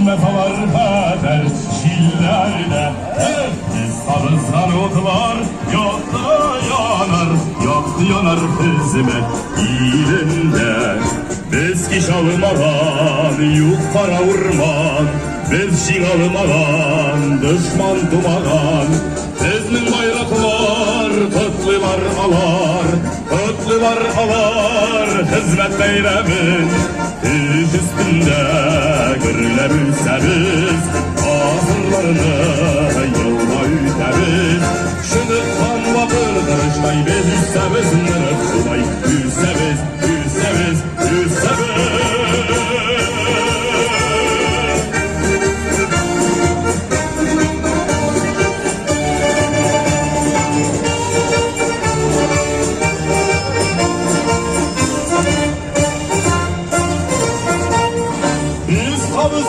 metalar heder şillerde. Biz sarılsan otlar yaktı yanar, yaktı yanar hizmet ilinde. Biz kiş almadan yuk para vurman, biz şin almadan düşman dumadan. Bizmin bayraklar Kıtlılar alar, Kıtlılar alar hizmet beylemin. Düş üstünde gürler ülsemiz, hazırlarını yılma ütemiz. Şınıktan vapır karışmay biz üssemiz, nırık kulay üssemiz, üssemiz, üssemiz. Biz kabız